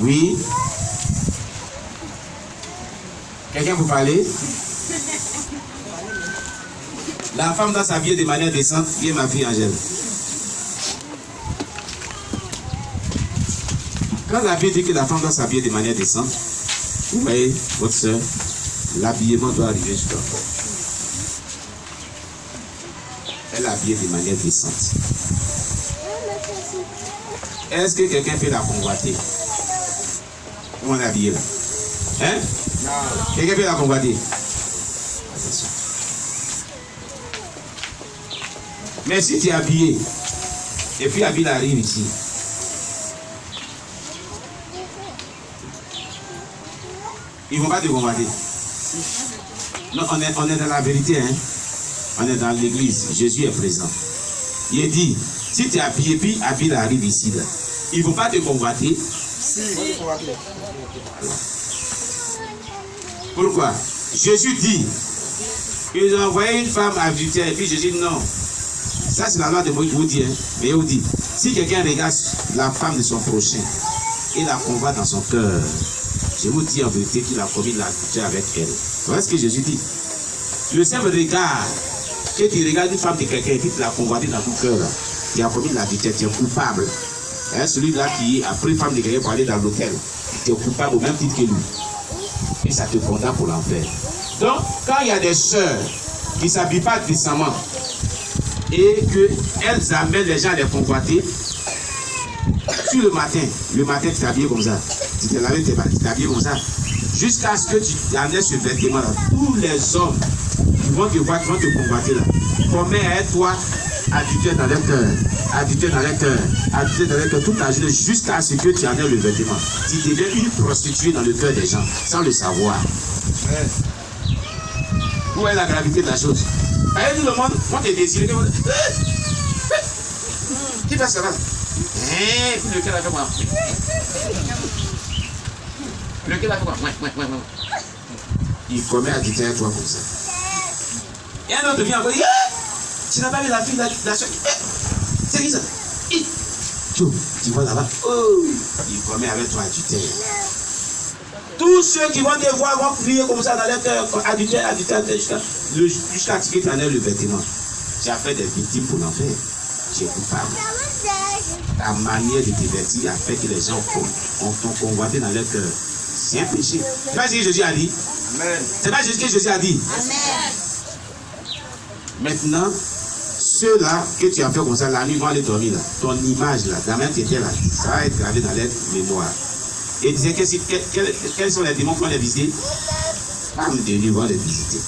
Oui. Quelqu'un peut parler? La femme doit s'habiller de manière décente. Viens ma fille Angèle. Quand la Bible dit que la femme doit s'habiller de manière décente, vous voyez, votre soeur, l'habillement doit arriver sur toi. Elle est habillée de manière décente. Est-ce que quelqu'un peut la convoiter? Comment on est habillé là? Hein? Quelqu'un peut la convoiter? Attention. Mais si tu es habillé, et puis la ville arrive ici, ils ne vont pas te convoiter. Non, on est dans la vérité, hein? On est dans l'église. Jésus est présent. Il est dit, si tu es habillé, puis la ville arrive ici, là, ils ne vont pas te convoiter. Pourquoi? Jésus dit, ils ont envoyé une femme adultère, et puis Jésus dit non. Ça, c'est la loi de Moïse, vous dit, hein? Mais il vous dit, si quelqu'un regarde la femme de son prochain et la convoite dans son cœur, je vous dis en vérité qu'il a commis l'adultère avec elle. Voilà ce que Jésus dit. Le simple regard, que tu regardes une femme de quelqu'un et puis tu l'as convoitée dans ton cœur, tu as commis l'adultère, tu es coupable. Hein, celui-là qui a pris une femme de quelqu'un pour aller dans l'hôtel, tu es coupable au même titre que lui. Et ça te condamne pour l'enfer. Donc, quand il y a des sœurs qui ne s'habillent pas décemment et qu'elles amènent les gens à les convoiter, sur le matin tu t'es habillé comme ça, tu t'es lavé tes mains, tu t'es habillé comme ça, jusqu'à ce que tu amènes ce vêtement-là. Tous les hommes qui vont te voir, qui vont te convoiter là, combien est toi adultère dans leur cœur, adultère dans leur cœur, adultère dans leur cœur, toute la journée, jusqu'à ce que tu amènes le vêtement. Tu deviens une prostituée dans le cœur des gens, sans le savoir. Où est la gravité de la chose? Tout le monde, on te désire. Qui fait ça là? Puis lequel a fait moi? Lequel a fait moi? Ouais. Il commet adultère toi comme ça. Et un autre vient encore dire, tu n'as pas vu la fille, la soeur. C'est qui ça? Tu vois là-bas. Oh, il commet avec toi adultère. Tous ceux qui vont te voir vont crier comme ça dans leur cœur, adultère, jusqu'à ce que tu en aies le vêtement. Tu as fait des victimes pour l'enfer. Tu es coupable. Ta manière de te vêtir a fait que les gens ont convoité dans leur cœur. C'est un péché. C'est pas ce que Jésus a dit. C'est pas ce que Jésus a dit. Amen. Maintenant, ceux-là que tu as fait comme ça, la nuit, vont aller dormir là. Ton image là, ta main qui était là, ça va être gravé dans leur mémoire. Et disait quels sont les démons qui vont les visiter? Femmes de nuit vont les visiter.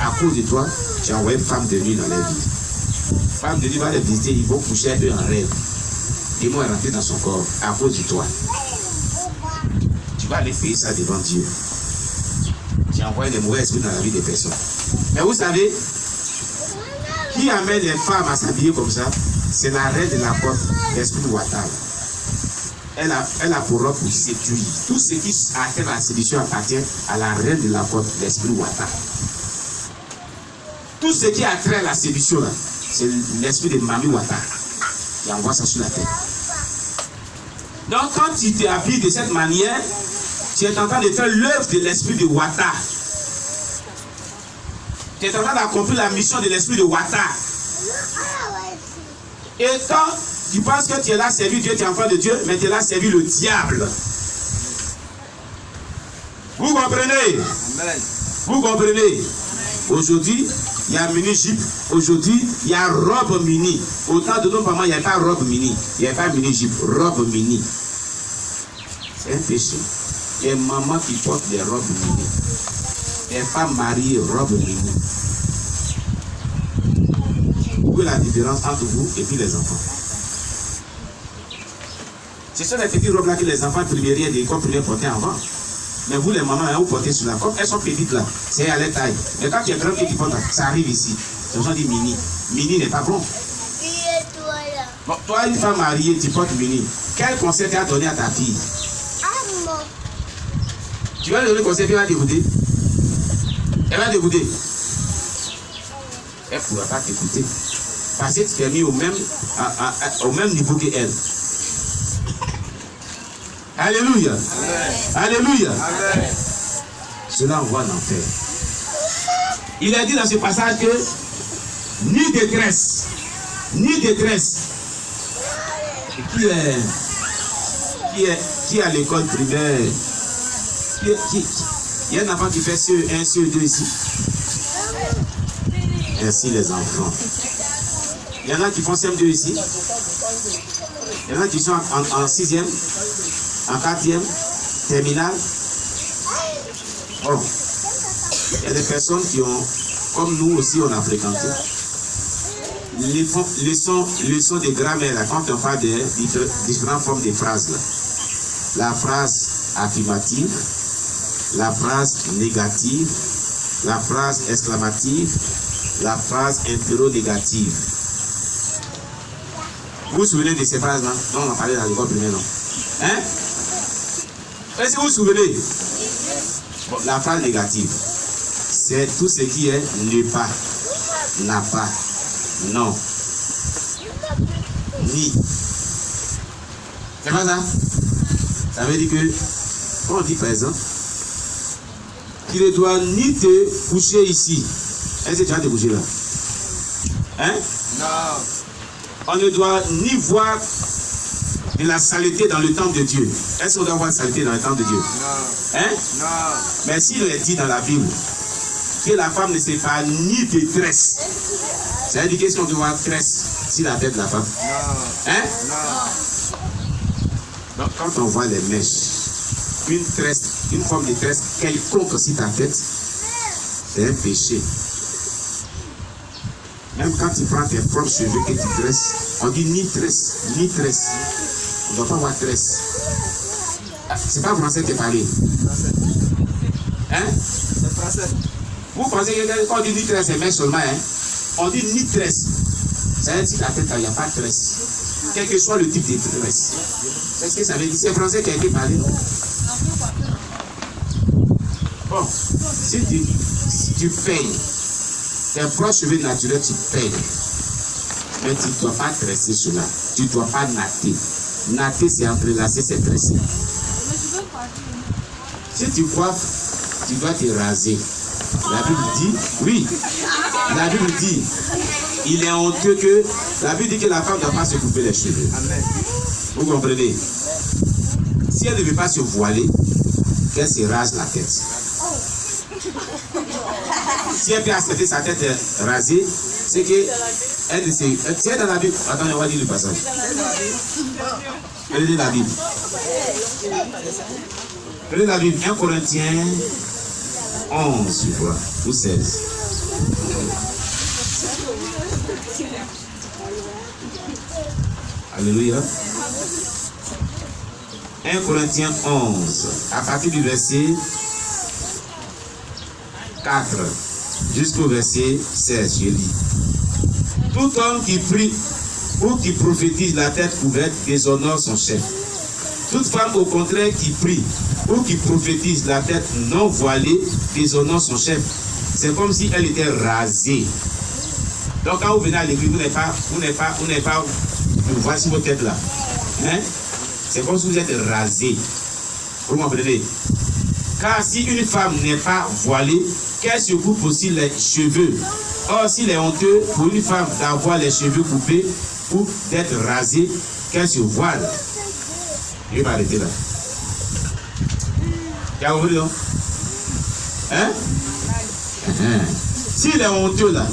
À cause de toi, tu as envoyé femme de nuit dans leur vie. Femme de nuit va les visiter, ils vont coucher eux en rêve. Les démons est rentré dans son corps à cause de toi. Tu vas aller payer ça devant Dieu. Tu as envoyé des mauvais esprits dans la vie des personnes. Mais vous savez, qui amène les femmes à s'habiller comme ça? C'est la reine de la porte, l'esprit Ouattara. Elle a pour rôle pour séduire. Tout ce qui a fait la séduction appartient à la reine de la porte, l'esprit Ouattara. Tout ce qui a trait à la séduction, c'est l'esprit de Mami Ouattara. Il envoie ça sur la tête. Donc quand tu t'habilles de cette manière, tu es en train de faire l'œuvre de l'esprit de Ouattara. Tu es en train d'accomplir la mission de l'esprit de Ouattara. Et quand tu penses que tu es là servi Dieu, tu es enfant de Dieu, mais tu es là servi le diable. Vous comprenez? Amen. Vous comprenez? Aujourd'hui, il y a mini-jupe. Aujourd'hui, il y a robe mini. Autant de nos parents, il n'y a pas robe mini. Il n'y a pas mini-jupe, robe mini. C'est un péché. Il y a maman qui porte des robes mini. Les femmes mariées, robe mini. Où est la différence entre vous et puis les enfants? Ce sont les petites robes là que les enfants primaires de l'école primaire portaient avant. Mais vous, les mamans, vous portez sur la comme elles sont petites là, c'est à leur taille. Mais quand tu es grand que tu portes, ça arrive ici. Ce sont des mini. Mini n'est pas bon. Bon, toi, une femme mariée, tu portes mini. Quel conseil tu as donné à ta fille? Tu vas lui donner le conseil, puis elle va t'écouter. Elle va t'écouter. Elle ne pourra pas t'écouter. Parce que tu es mis au même niveau qu'elle. Alléluia. Alléluia. Cela envoie l'enfer. Il a dit dans ce passage que ni détresse, qui est à l'école primaire, il y a un enfant qui fait CE1, CE2 ici. Merci les enfants. Il y en a qui font CM2 ici. Il y en a qui sont en 6e, en 4e, terminale. Bon. Il y a des personnes qui ont, comme nous aussi, on a fréquenté. Leçons de grammaire, là, quand on parle des différentes formes de phrases. Là. La phrase affirmative, la phrase négative, la phrase exclamative, la phrase interrogative. Vous vous souvenez de ces phrases-là? Non, on en parlait dans l'école primaire, non? Hein? Est-ce que vous vous souvenez? Bon, la phrase négative, c'est tout ce qui est ne pas, n'a pas, non, ni. C'est pas ça? Ça veut dire que, quand on dit présent, tu ne dois ni te coucher ici. Est-ce que tu vas te coucher là? Hein? Non. On ne doit ni voir de la saleté dans le temple de Dieu. Est-ce qu'on doit voir la saleté dans le temple de Dieu? Non. Hein? Non. Mais s'il est dit dans la Bible que la femme ne sait pas ni détresse, ça veut dire qu'est-ce qu'on doit voir tresse sur la tête de la femme? Non. Hein? Non. Donc quand on voit les mèches, une tresse, une forme de tresse quelconque sur ta tête, c'est un péché. Même quand tu prends tes propres cheveux que tu tresses, on dit ni tresse, ni tresse. On ne doit pas avoir tresse. C'est pas français qui est parlé. Hein? C'est français. Vous pensez que quand on dit ni tresse, c'est mèche seulement, hein? On dit ni tresse. Ça veut dire que la tête, il n'y a pas de tresse. Quel que soit le type de tresse. C'est ce que ça veut dire. C'est français qui a été parlé. Bon, si tu payes tes propres cheveux naturels, tu payes. Mais tu ne dois pas tresser cela. Tu ne dois pas natter. Natter, c'est entrelacer, c'est tresser. Si tu coiffes, tu dois te raser. La Bible dit, oui, la Bible dit, il est honteux que, la Bible dit que la femme ne doit pas se couper les cheveux. Amen. Vous comprenez? Si elle ne veut pas se voiler, qu'elle se rase la tête. Si elle peut accepter sa tête rasée, c'est que elle ne sait. C'est dans la Bible. Attendez, on va dire le passage. Regardez la Bible. Regardez la Bible. 1 Corinthiens 11, je crois, ou 16. Alléluia. 1 Corinthiens 11, à partir du verset 4 jusqu'au verset 16, je lis. Tout homme qui prie ou qui prophétise la tête couverte déshonore son chef. Toute femme au contraire qui prie ou qui prophétise la tête non voilée déshonore son chef. C'est comme si elle était rasée. Donc quand vous venez à l'église, vous n'êtes pas, vous voici vos têtes là. Hein? C'est comme si vous êtes rasé. Vous comprenez? Car si une femme n'est pas voilée, qu'elle se coupe aussi les cheveux. Or, s'il est honteux pour une femme d'avoir les cheveux coupés ou d'être rasée, qu'elle se voile. Je vais m'arrêter là. Tu as compris, non? Hein? S'il est honteux là,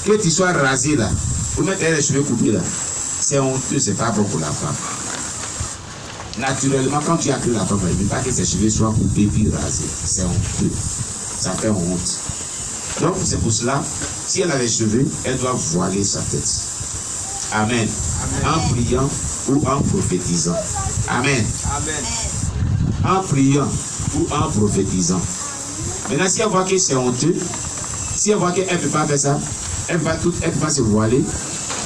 que tu sois rasé là, pour mettre les cheveux coupés là, c'est honteux, c'est pas bon pour la femme. Naturellement, quand tu as créé la femme, il ne veut pas que ses cheveux soient coupés puis rasés. C'est honteux. Ça fait honte. Donc, c'est pour cela, si elle a les cheveux, elle doit voiler sa tête. Amen. Amen. En priant ou en prophétisant. Amen. Amen. En priant ou en prophétisant. Maintenant, si elle voit que c'est honteux, si elle voit qu'elle ne peut pas faire ça, elle va se voiler,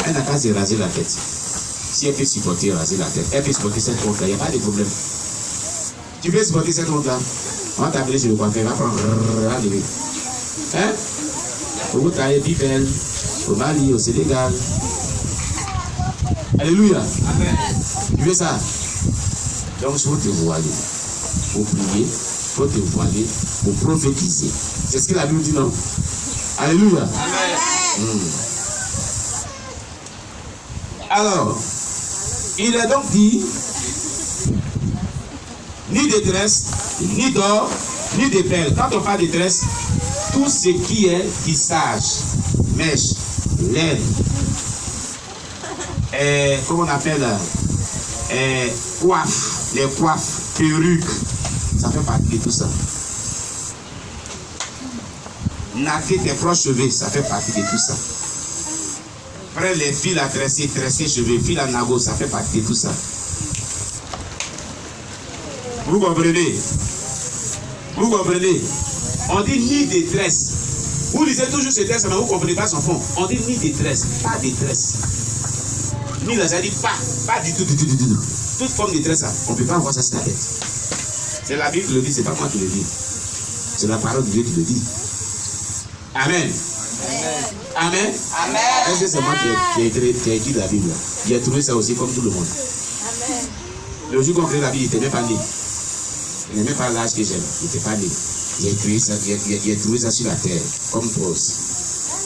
elle n'a qu'à se raser la tête. Si elle peut supporter raser la tête, elle peut supporter cette honte-là, il n'y a pas de problème. Tu peux supporter cette honte-là, on va t'appeler sur le coiffeur, on va prendre lever. Hein? Vous travaillez Bibel, au Mali, au Sénégal. Alléluia. Amen. Tu veux ça? Donc, il faut te voiler. Pour prier, il faut te voiler. Pour prophétiser. C'est ce que la Bible dit, non? Alléluia. Amen. Alors, il est donc dit, ni détresse, ni d'or, ni de perles. Quand on parle de détresse, tout ce qui est tissage, mèche, laine, comment on appelle, coiffe, les coiffes, perruques, ça fait partie de tout ça. Naquer tes proches cheveux, ça fait partie de tout ça. Prends les fils à tresser, tresser cheveux, fils à nago, ça fait partie de tout ça. Vous comprenez? Vous comprenez? On dit ni détresse. Vous lisez toujours ce texte, mais vous ne comprenez pas son fond. On dit ni détresse, pas détresse. Ni là, ça dit pas du tout. Toute forme de détresse, on ne peut pas avoir ça sur la tête. C'est la Bible qui le dit, c'est pas moi qui le dis. C'est la parole de Dieu qui le dit. Amen. Amen. Amen. Est-ce que c'est moi qui ai écrit la Bible? J'ai trouvé ça aussi comme tout le monde. Amen. Le jour qu'on crée la Bible, il n'était même pas né. Il n'est même pas l'âge que j'aime. Il n'était pas né. J'ai trouvé ça sur la terre, comme toi aussi.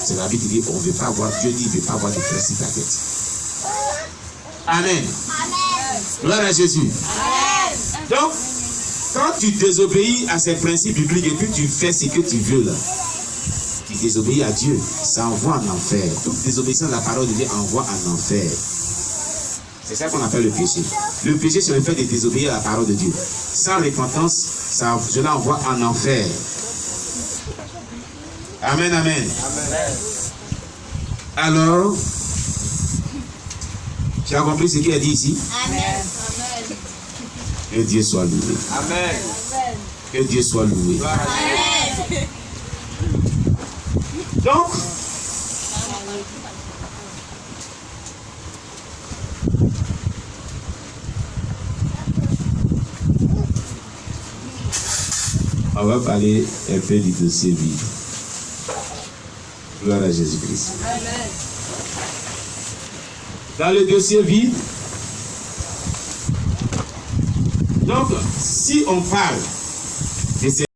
C'est la Bible qui dit, on ne veut pas avoir, Dieu dit, il ne veut pas avoir de stress sur ta tête. Amen. Amen. Gloire à Jésus. Amen. Donc, quand tu désobéis à ces principes bibliques et puis tu fais ce que tu veux là, tu désobéis à Dieu, ça envoie en enfer. Toute désobéissance à la parole de Dieu envoie en enfer. C'est ça qu'on appelle le péché. Le péché, c'est le fait de désobéir à la parole de Dieu. Sans repentance, cela envoie en enfer. Amen, amen. Amen. Alors, tu as compris ce qu'il a dit ici? Amen. Que Dieu soit loué. Amen. Que Dieu soit loué. Amen. Donc, on va parler un peu du dossier vide. Gloire à Jésus-Christ. Dans le dossier vide, donc, si on parle de ces